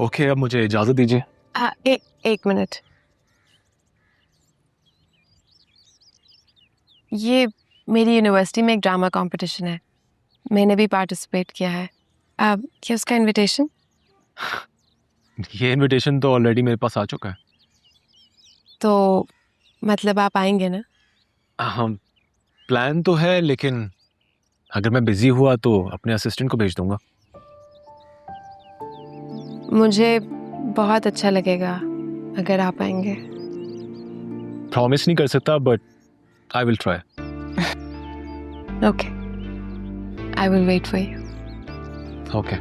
Okay, अब मुझे इजाजत दीजिए। एक मिनट, ये मेरी यूनिवर्सिटी में एक ड्रामा कंपटीशन है, मैंने भी पार्टिसिपेट किया है। क्या उसका इनविटेशन? ये इनविटेशन तो ऑलरेडी मेरे पास आ चुका है। तो मतलब आप आएंगे ना? हम प्लान तो है, लेकिन अगर मैं बिजी हुआ तो अपने असिस्टेंट को भेज दूंगा। मुझे बहुत अच्छा लगेगा अगर आप आएंगे। प्रॉमिस नहीं कर सकता, but I will try. Okay, I will wait for you. Okay,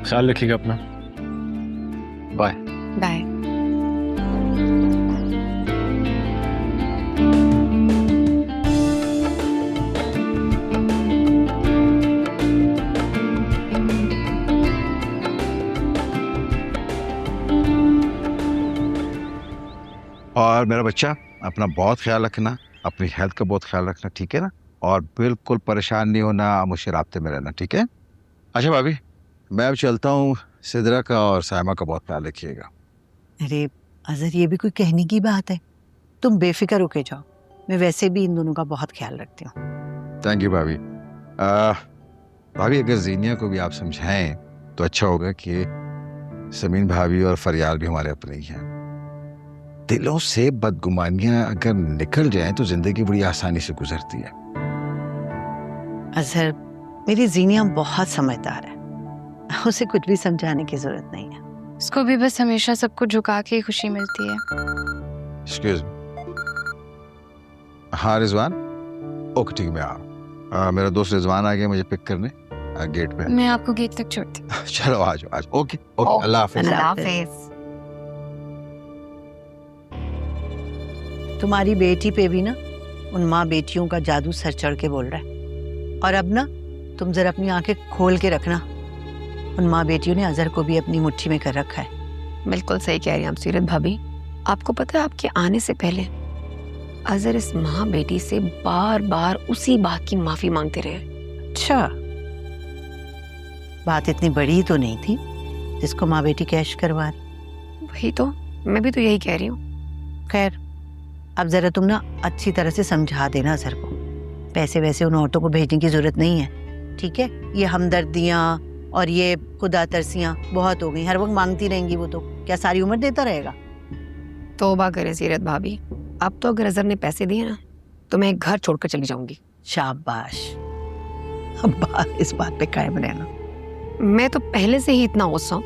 ख्याल रखिएगा अपना। Bye bye. और मेरा बच्चा, अपना बहुत ख्याल रखना, अपनी हेल्थ का बहुत ख्याल रखना, ठीक है ना? और बिल्कुल परेशान नहीं होना, मुझसे राब्ते में रहना, ठीक है? अच्छा भाभी, मैं अब चलता हूँ। सिद्रा का और सायमा का बहुत ख्याल रखिएगा। अरे अजहर, ये भी कोई कहने की बात है? तुम बेफिक्र होके जाओ, मैं वैसे भी इन दोनों का बहुत ख्याल रखती हूँ। थैंक यू भाभी। भाभी, अगर जीनिया को भी आप समझाएं तो अच्छा होगा कि समीन भाभी और फरियाल भी हमारे अपने ही हैं। दिलों से बदगुमानियां अगर निकल जाएं तो जिंदगी बड़ी आसानी से गुजरती है। अजहर, मेरी जीनिया बहुत समझदार है, उसे कुछ भी समझाने की जरूरत नहीं है। उसको भी बस हमेशा सबको झुका के खुशी मिलती है। Excuse me. हाँ रिजवान, ओके ठीक, मैं आ रहा हूँ। मेरा दोस्त रिजवान आ गया मुझे पिक करने गेट पे। मैं आपको गेट तक छोड़ती हूँ। चलो आ जाओ, आ जाओ। ओके ओके, अल्लाह हाफिज। अल्लाह हाफिज। तुम्हारी बेटी पे भी ना उन माँ बेटियों का जादू सर चढ़ के बोल रहा है। और अब ना तुम जरा अपनी आंखें खोल के रखना, उन माँ बेटियों ने अजहर को भी अपनी मुट्ठी में कर रखा है। बिल्कुल सही कह रही हैं आप सीरत भाभी। आपको पता है, आपके आने से पहले अजहर इस माँ बेटी से बार बार उसी बात की माफी मांगते रहे। अच्छा, बात इतनी बड़ी तो नहीं थी जिसको माँ बेटी कैश करवा रही। वही तो, मैं भी तो यही कह रही हूँ। खैर, अब जरा तुम ना अच्छी तरह से समझा देना अजहर को, पैसे वैसे उन औरतों को भेजने की जरूरत नहीं है, ठीक है? ये हमदर्दियाँ और ये खुदा तरसियाँ बहुत हो गई, हर वक्त मांगती रहेंगी वो तो क्या सारी उम्र देता रहेगा? तौबा करें सीरत भाभी, अब तो अगर अजहर ने पैसे दिए ना तो मैं घर छोड़कर चली जाऊंगी। शाबाश, अब इस बात पे कायम रहना। मैं तो पहले से ही इतना गुस्सा हूँ।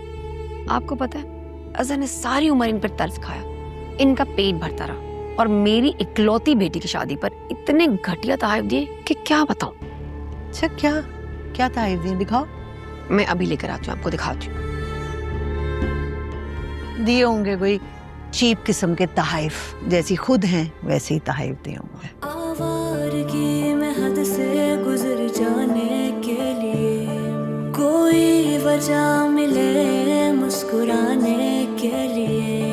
आपको पता है, अजहर ने सारी उम्र इन पर तरस खाया, इनका पेट भरता रहा, और मेरी इकलौती बेटी की शादी पर इतने घटिया तहफ़ दिए कि क्या बताऊं। अच्छा, क्या क्या तहफ़ दिए, दिखाओ। मैं अभी लेकर आती हूँ, आपको दिखाती हूँ। दिए होंगे कोई चीप किस्म के तहफ़, जैसी खुद हैं वैसे ही तहफ़ दिए होंगे। आवारगी में हद से गुजर जाने के लिए कोई वजह मिले मुस्कुराने के लिए,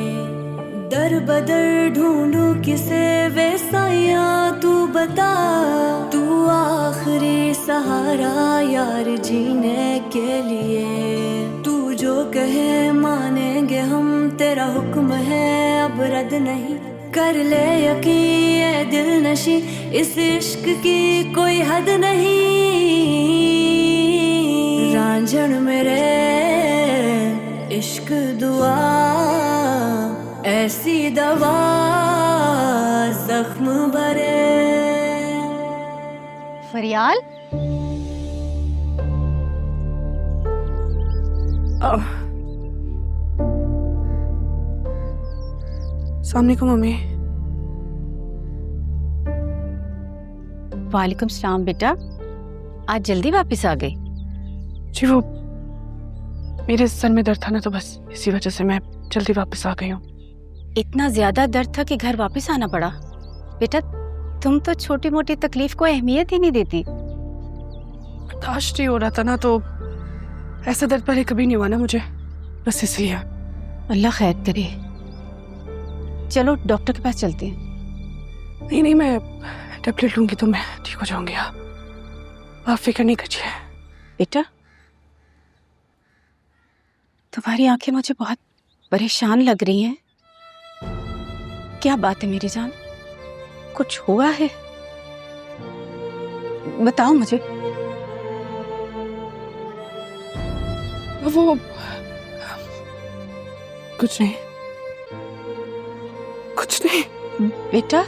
दर बदर ढूंढूं किसे वे साया, तू बता, तू आखिरी सहारा यार जीने के लिए। तू जो कहे मानेंगे हम, तेरा हुक्म है अब रद्द नहीं, कर ले यकीन ये दिल नशी, इस इश्क की कोई हद नहीं। रांझण मेरे इश्क दुआ, ऐसी दवा जख्म भरे। फरियाल, सामने को मम्मी। वालेकुम सलाम बेटा, आज जल्दी वापस आ गई? जी वो मेरे सर में दर्द था ना, तो बस इसी वजह से मैं जल्दी वापस आ गई हूँ। इतना ज्यादा दर्द था कि घर वापस आना पड़ा? बेटा तुम तो छोटी मोटी तकलीफ को अहमियत ही नहीं देती। बर्दाश्त नहीं हो रहा था ना, तो ऐसा दर्द पहले कभी नहीं हुआ ना मुझे, बस इसलिए। अल्लाह खैर करे। चलो डॉक्टर के पास चलते हैं। नहीं, मैं टेबलेट लूंगी तो मैं ठीक हो जाऊंगी। आप फिक्र नहीं कीजिए। बेटा तुम्हारी आंखें मुझे बहुत परेशान लग रही हैं। क्या बात है मेरी जान, कुछ हुआ है? बताओ मुझे। वो कुछ नहीं, कुछ नहीं। बेटा